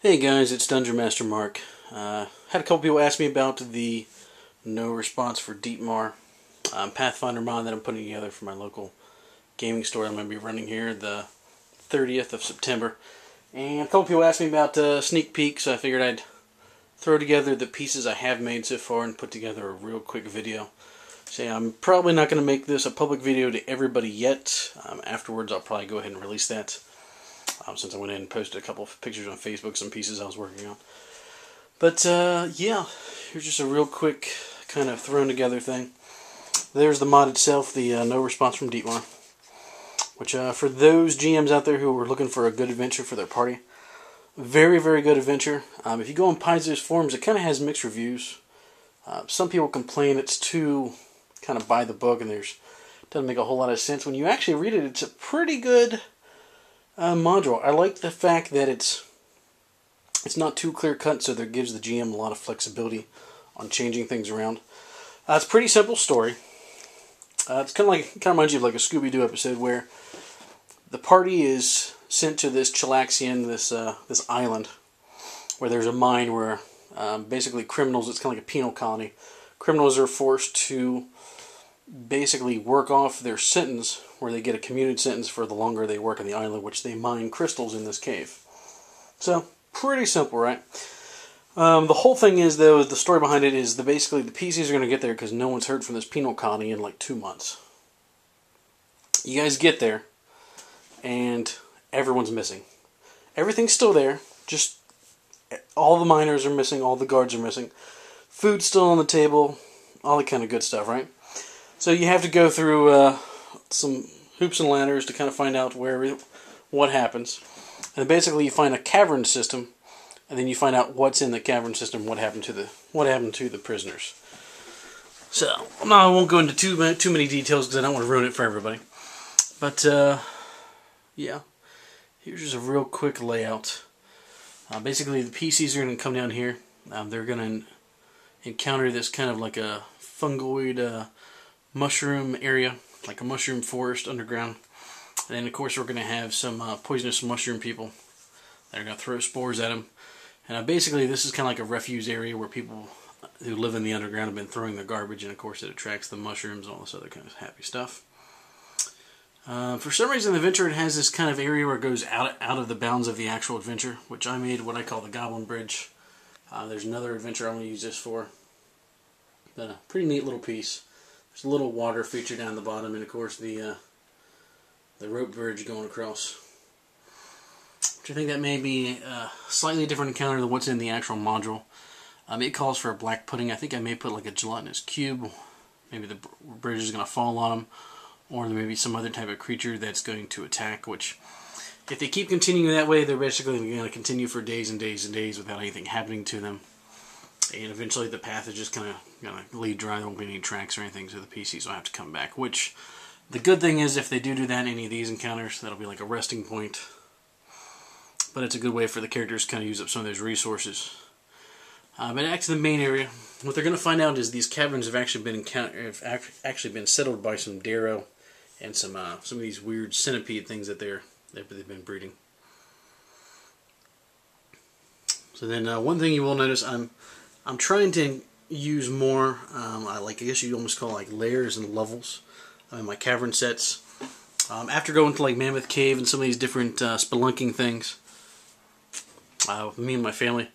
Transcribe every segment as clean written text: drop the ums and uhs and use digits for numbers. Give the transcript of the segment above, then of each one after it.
Hey guys, it's Dungeon Master Mark. Had a couple people ask me about the no response for Deepmar Pathfinder mod that I'm putting together for my local gaming store I'm going to be running here the 30th of September. And a couple people asked me about sneak peek, so I figured I'd throw together the pieces I have made so far and put together a real quick video. So I'm probably not going to make this a public video to everybody yet. Afterwards I'll probably go ahead and release that. Since I went in and posted a couple of pictures on Facebook, some pieces I was working on. But, yeah, here's just a real quick kind of thrown together thing. There's the mod itself, the no response from Deepmar. Which, for those GMs out there who are looking for a good adventure for their party, very, very good adventure. If you go on Paizo's forums, it kind of has mixed reviews. Some people complain it's too kind of by the book and doesn't make a whole lot of sense. When you actually read it, it's a pretty good module. I like the fact that it's not too clear cut, so that gives the GM a lot of flexibility on changing things around. It's a pretty simple story. It's kind of reminds you of like a Scooby-Doo episode where the party is sent to this Chilaxian, this island, where there's a mine where basically criminals. It's kind of like a penal colony. Criminals are forced to basically work off their sentence, where they get a commuted sentence for the longer they work on the island, which they mine crystals in this cave. So, pretty simple, right? The whole thing is, though, the story behind it is basically the PCs are going to get there because no one's heard from this penal colony in like 2 months. You guys get there, and everyone's missing. Everything's still there, just all the miners are missing, all the guards are missing. Food's still on the table, all that kind of good stuff, right? So you have to go through some hoops and ladders to kind of find out what happens. And basically you find a cavern system, and then you find out what's in the cavern system, what happened to the prisoners. So I won't go into too many details because I don't want to ruin it for everybody. But yeah, here's just a real quick layout. Basically the PCs are going to come down here. They're going to encounter this kind of like a fungoid mushroom area, like a mushroom forest underground. And then of course we're going to have some poisonous mushroom people that are going to throw spores at them. And basically this is kind of like a refuse area where people who live in the underground have been throwing their garbage, and of course it attracts the mushrooms and all this other kind of happy stuff. For some reason the adventure, it has this kind of area where it goes out of the bounds of the actual adventure, which I made what I call the Goblin Bridge. There's another adventure I'm going to use this for. But a pretty neat little piece. There's a little water feature down the bottom, and of course the rope bridge going across. Which I think that may be a slightly different encounter than what's in the actual module. It calls for a black pudding. I think I may put like a gelatinous cube. Maybe the bridge is going to fall on them, or there may be some other type of creature that's going to attack. Which, if they keep continuing that way, they're basically going to continue for days and days and days without anything happening to them. And eventually the path is just kind of going to lead dry. There won't be any tracks or anything, so the PCs will have to come back. Which, the good thing is, if they do that in any of these encounters, that'll be like a resting point. But it's a good way for the characters to kind of use up some of those resources. But back to the main area. What they're going to find out is these caverns have actually been settled by some Darrow and some of these weird centipede things that they've been breeding. So then one thing you will notice, I'm trying to use more, I guess you almost call it like layers and levels in my cavern sets. After going to like Mammoth Cave and some of these different spelunking things, with me and my family,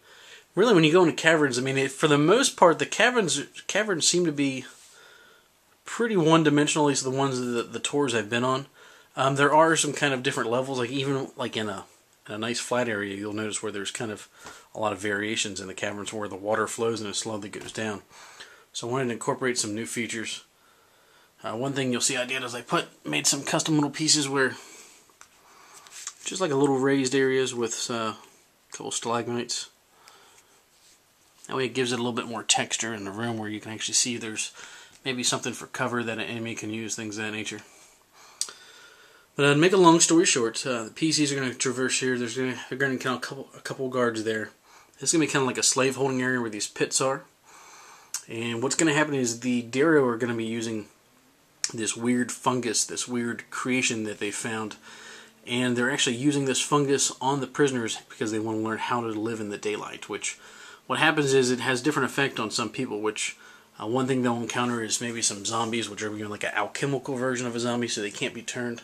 really when you go into caverns, I mean, for the most part, the caverns seem to be pretty one-dimensional, at least the ones the tours I've been on. There are some kind of different levels, like even like in a nice flat area, you'll notice where there's kind of a lot of variations in the caverns where the water flows and it slowly goes down. So I wanted to incorporate some new features. One thing you'll see I did is I made some custom little pieces where just like a little raised areas with a couple stalagmites. That way it gives it a little bit more texture in the room where you can actually see there's maybe something for cover that an enemy can use, things of that nature. But to make a long story short, the PCs are going to traverse here. They're going to count a couple guards there. This is going to be kind of like a slave holding area where these pits are. And what's going to happen is the Darrow are going to be using this weird fungus, this weird creation that they found. and they're actually using this fungus on the prisoners because they want to learn how to live in the daylight, which what happens is it has different effect on some people, which one thing they'll encounter is maybe some zombies, which are like an alchemical version of a zombie, so they can't be turned.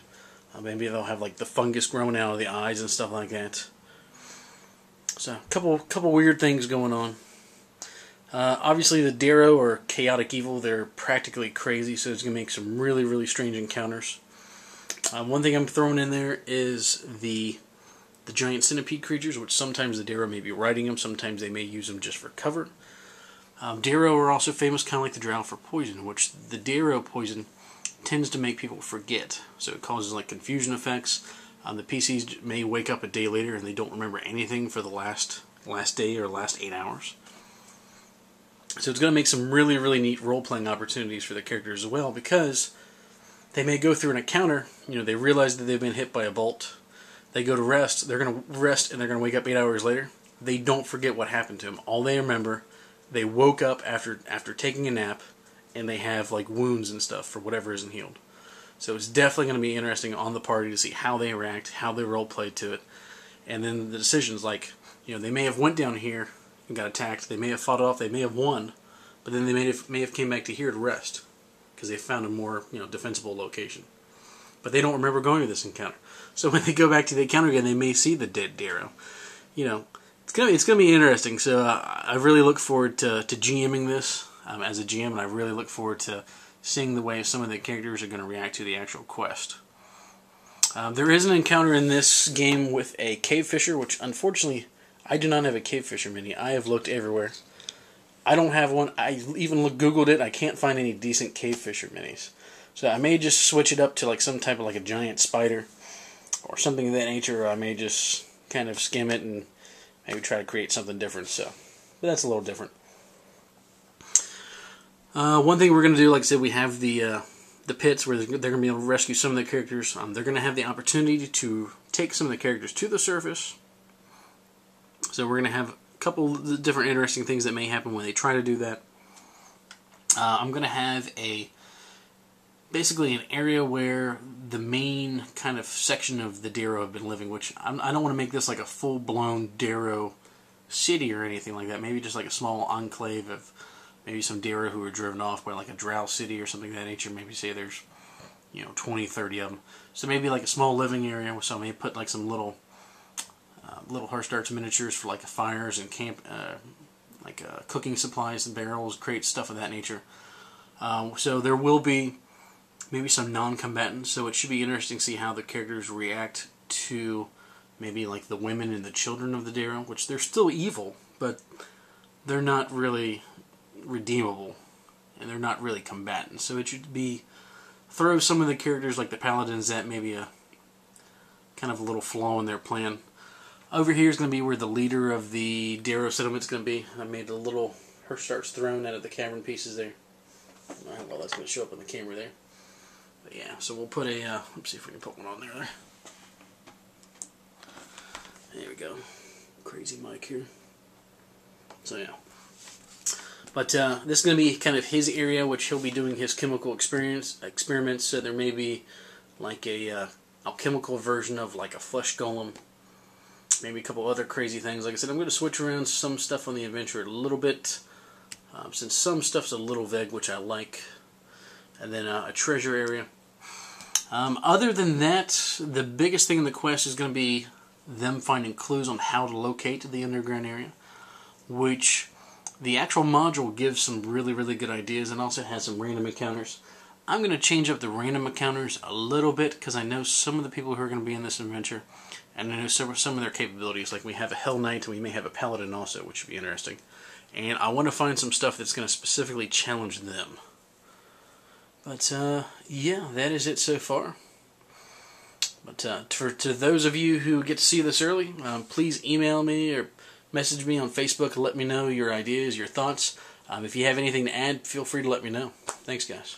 Maybe they'll have like the fungus growing out of the eyes and stuff like that. So a couple weird things going on. Obviously the Darrow or chaotic evil, they're practically crazy, so it's going to make some really, really strange encounters. One thing I'm throwing in there is the giant centipede creatures, which sometimes the Darrow may be riding them, sometimes they may use them just for cover. Darrow are also famous, kind of like the Drow, for poison, which the Darrow poison tends to make people forget. So it causes like confusion effects. The PCs may wake up a day later and they don't remember anything for the last day or last 8 hours. So it's going to make some really, really neat role-playing opportunities for the characters as well, because they may go through an encounter, they realize that they've been hit by a bolt, they go to rest, they're going to rest and they're going to wake up 8 hours later. They don't forget what happened to them. All they remember, they woke up after taking a nap, and they have like wounds and stuff for whatever isn't healed. So it's definitely going to be interesting on the party to see how they react, how they role-play to it, and then the decisions, like, they may have went down here and got attacked, they may have fought off, they may have won, but then they may have came back to here to rest, because they found a more, defensible location. But they don't remember going to this encounter. So when they go back to the encounter again, they may see the dead Darrow. It's gonna be interesting. So I really look forward to GMing this as a GM, and I really look forward to seeing the way some of the characters are going to react to the actual quest. There is an encounter in this game with a cave fisher, which unfortunately I do not have a cave fisher mini. I have looked everywhere. I don't have one. I even Googled it. I can't find any decent cave fisher minis. So I may just switch it up to like some type of like a giant spider or something of that nature. Or I may just kind of skim it and maybe try to create something different. But that's a little different. One thing we're going to do, like I said, we have the pits where they're going to be able to rescue some of the characters. They're going to have the opportunity to take some of the characters to the surface. So we're going to have a couple of different interesting things that may happen when they try to do that. I'm going to have basically an area where the main kind of section of the Darrow have been living, which I don't want to make this like a full-blown Darrow city or anything like that. Maybe just like a small enclave of maybe some Darrow who were driven off by like a Drow city or something of that nature. Maybe say there's 20, 30 of them. So maybe like a small living area. So I may put like some little Hearthstarts miniatures for like fires and camp, cooking supplies and barrels, crates, stuff of that nature. So there will be maybe some non-combatants. So it should be interesting to see how the characters react to maybe like the women and the children of the Darrow, which they're still evil, but they're not really redeemable, and they're not really combatants. So it should be throw some of the characters like the paladins that maybe a kind of a little flaw in their plan. Over here is going to be where the leader of the Darrow settlement is going to be. I made a little Hearthstarts throne out of the cavern pieces there. Alright, well that's going to show up on the camera there. But yeah, so we'll put a, let's see if we can put one on there. There we go. Crazy mic here. So yeah. But this is going to be kind of his area, which he'll be doing his chemical experiments. So there may be like a alchemical version of like a flesh golem. Maybe a couple other crazy things. Like I said, I'm going to switch around some stuff on the adventure a little bit, since some stuff's a little vague, which I like. And then a treasure area. Other than that, the biggest thing in the quest is going to be them finding clues on how to locate the underground area, which the actual module gives some really, really good ideas, and also has some random encounters. I'm going to change up the random encounters a little bit, because I know some of the people who are going to be in this adventure, and I know some of their capabilities. Like we have a Hell Knight, and we may have a Paladin also, which should be interesting. And I want to find some stuff that's going to specifically challenge them. But, yeah, that is it so far. But to those of you who get to see this early, please email me or message me on Facebook and let me know your ideas, your thoughts. If you have anything to add, feel free to let me know. Thanks, guys.